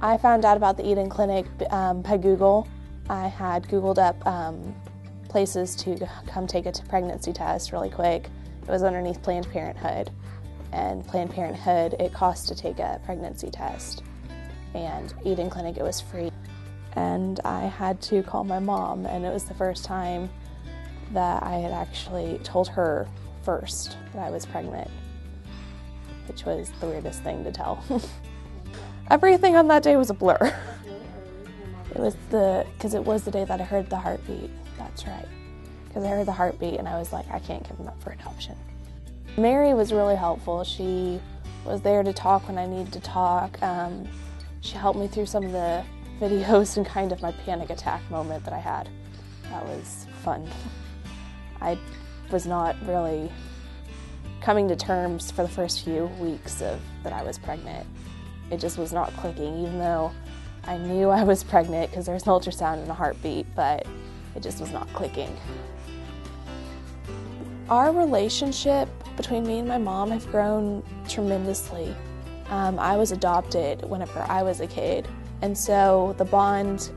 I found out about the Eden Clinic by Google. I had Googled up places to come take a pregnancy test really quick. It was underneath Planned Parenthood. And Planned Parenthood, it costs to take a pregnancy test. And Eden Clinic, it was free. And I had to call my mom, and it was the first time that I had actually told her first that I was pregnant, which was the weirdest thing to tell. Everything on that day was a blur. Because it was the day that I heard the heartbeat. That's right. Because I heard the heartbeat and I was like, I can't give him up for adoption. Mary was really helpful. She was there to talk when I needed to talk. She helped me through some of the videos and kind of my panic attack moment that I had. That was fun. I was not really coming to terms for the first few weeks that I was pregnant. It just was not clicking, even though I knew I was pregnant because there's an ultrasound and a heartbeat, but it just was not clicking. Our relationship between me and my mom have grown tremendously. I was adopted whenever I was a kid, and so the bond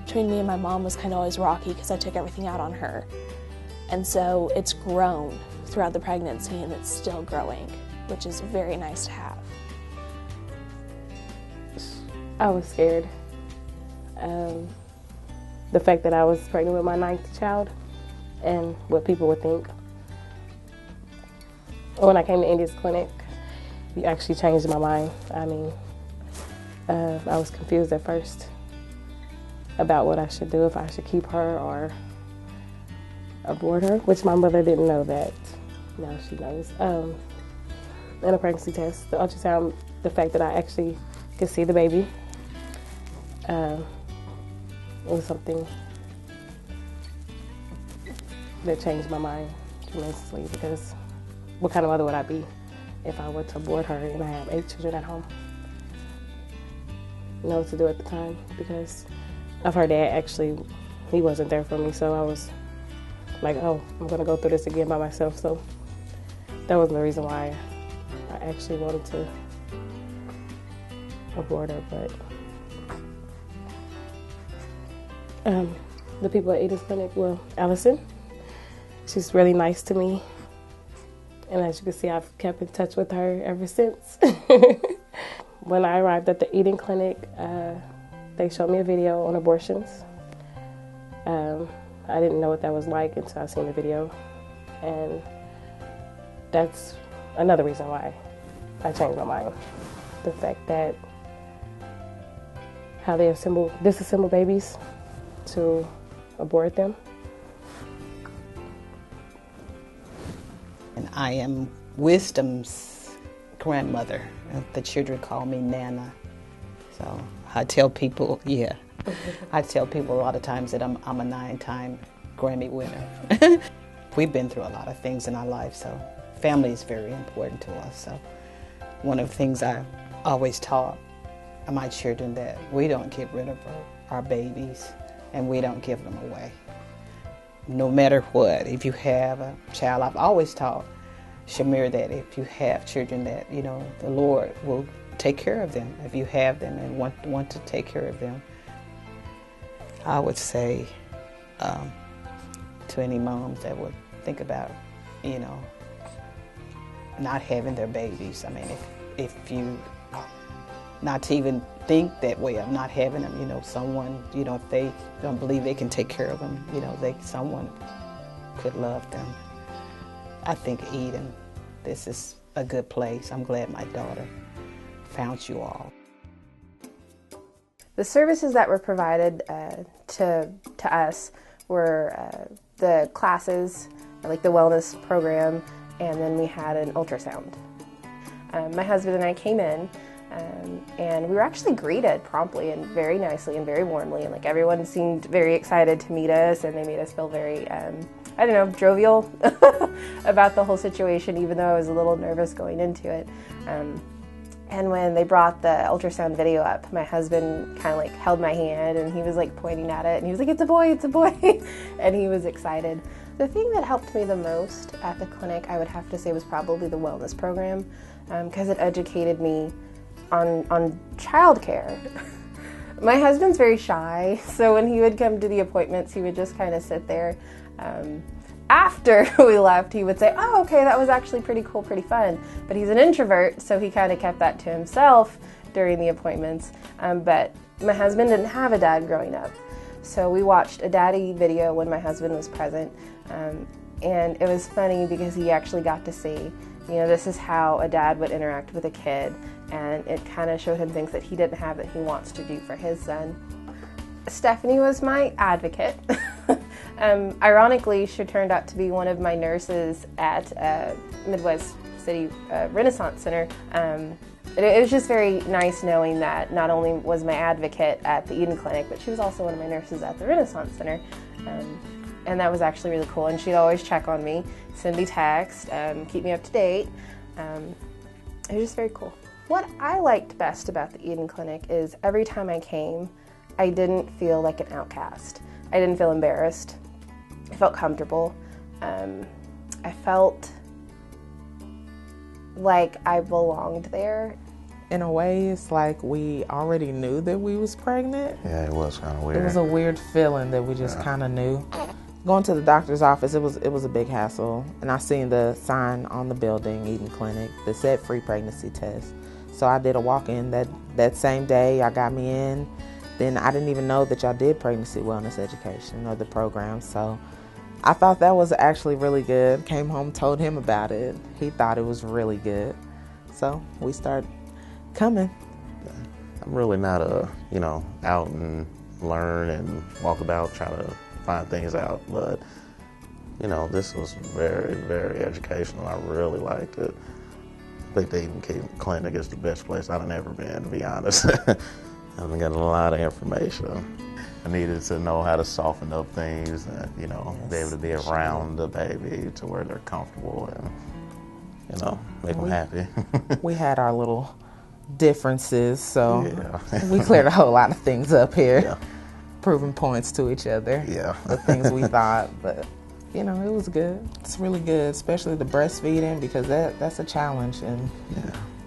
between me and my mom was kind of always rocky because I took everything out on her. And so it's grown throughout the pregnancy, and it's still growing, which is very nice to have. I was scared. The fact that I was pregnant with my 9th child and what people would think. When I came to India's clinic, it actually changed my mind. I mean, I was confused at first about what I should do, if I should keep her or abort her, which my mother didn't know that. Now she knows. And a pregnancy test, the ultrasound, the fact that I actually could see the baby, it was something that changed my mind tremendously, because what kind of mother would I be if I were to abort her and I have 8 children at home? I know what to do at the time, because of her dad, actually, he wasn't there for me, so I was like, oh, I'm going to go through this again by myself. So that wasn't the reason why I actually wanted to abort her, but the people at Eden's Clinic, well, Allison, she's really nice to me. And as you can see, I've kept in touch with her ever since. When I arrived at the Eden Clinic, they showed me a video on abortions. I didn't know what that was like until I seen the video. And that's another reason why I changed my mind. The fact that how they disassemble babies to abort them. And I am Wisdom's grandmother. The children call me Nana. So I tell people, I tell people a lot of times that I'm a 9-time Grammy winner. We've been through a lot of things in our life, so family is very important to us. So one of the things I always taught my children, that we don't get rid of our babies, and we don't give them away. No matter what, if you have a child, I've always taught Shamir that if you have children, that, you know, the Lord will take care of them if you have them and want to take care of them. I would say to any moms that would think about, you know, not having their babies. I mean, if you not to even think that way of not having them, you know, someone, you know, if they don't believe they can take care of them, you know, someone could love them. I think Eden, this is a good place. I'm glad my daughter found you all. The services that were provided to us were the classes, like the wellness program, and then we had an ultrasound. My husband and I came in, and we were actually greeted promptly and very nicely and very warmly, and like everyone seemed very excited to meet us, and they made us feel very, I don't know, jovial about the whole situation, even though I was a little nervous going into it. And when they brought the ultrasound video up, my husband kind of like held my hand, and he was like pointing at it, and he was like, "It's a boy, it's a boy," and he was excited. The thing that helped me the most at the clinic, I would have to say, was probably the wellness program, because it educated me on childcare. My husband's very shy, so when he would come to the appointments, he would just kind of sit there. After we left, he would say, oh, okay, that was actually pretty cool, pretty fun. But he's an introvert, so he kind of kept that to himself during the appointments. But my husband didn't have a dad growing up. So we watched a daddy video when my husband was present. And it was funny because he actually got to see, this is how a dad would interact with a kid. And it kind of showed him things that he didn't have that he wants to do for his son. Stephanie was my advocate. Ironically, she turned out to be one of my nurses at Midwest City Renaissance Center. It was just very nice knowing that not only was my advocate at the Eden Clinic, but she was also one of my nurses at the Renaissance Center. And that was actually really cool. And she'd always check on me, send me text, keep me up to date. It was just very cool. What I liked best about the Eden Clinic is every time I came, I didn't feel like an outcast. I didn't feel embarrassed. I felt comfortable. I felt like I belonged there. In a way, it's like we already knew that we was pregnant. Yeah, it was kind of weird. It was a weird feeling that we just kind of knew. Going to the doctor's office, it was a big hassle. And I seen the sign on the building, Eden Clinic, that said free pregnancy test. So I did a walk-in that same day. I got me in. Then I didn't even know that y'all did pregnancy wellness education or the program. So I thought that was actually really good. Came home, told him about it. He thought it was really good. So we started coming. I'm really not out and learn and walk about trying to find things out. But, this was very, very educational. I really liked it. I think the Eden Clinic is the best place I've ever been, to be honest. I've got a lot of information. I needed to know how to soften up things and, be able to be around the baby to where they're comfortable and, make them happy. We had our little differences, so we cleared a whole lot of things up here, proving points to each other. Yeah. The things we thought, but it was good. It's really good, especially the breastfeeding, because that's a challenge, and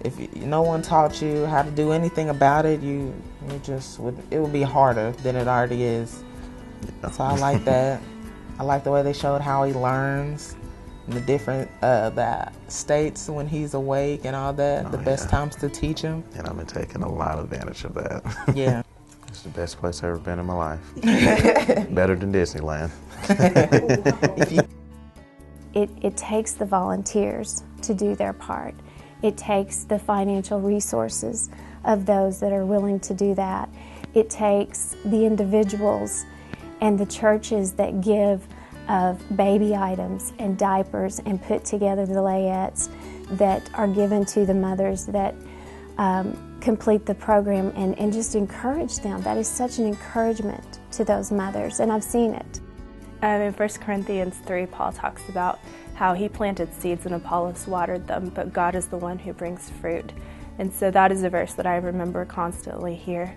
if no one taught you how to do anything about it, it would be harder than it already is. So I like that. I like the way they showed how he learns, and the different the states when he's awake and all that, the best times to teach him. And I've been taking a lot of advantage of that. Yeah. It's the best place I've ever been in my life. Better than Disneyland. It takes the volunteers to do their part. It takes the financial resources of those that are willing to do that. It takes the individuals and the churches that give of baby items and diapers and put together the layettes that are given to the mothers that complete the program and just encourage them. That is such an encouragement to those mothers, and I've seen it. In 1 Corinthians 3, Paul talks about how he planted seeds and Apollos watered them, but God is the one who brings fruit. And so that is a verse that I remember constantly here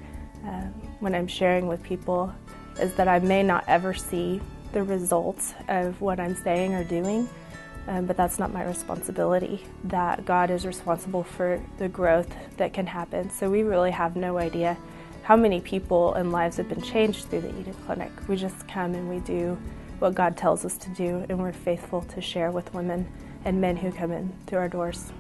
when I'm sharing with people, is that I may not ever see the results of what I'm saying or doing, but that's not my responsibility. That God is responsible for the growth that can happen. So we really have no idea how many people and lives have been changed through the Eden Clinic. We just come and we do what God tells us to do, and we're faithful to share with women and men who come in through our doors.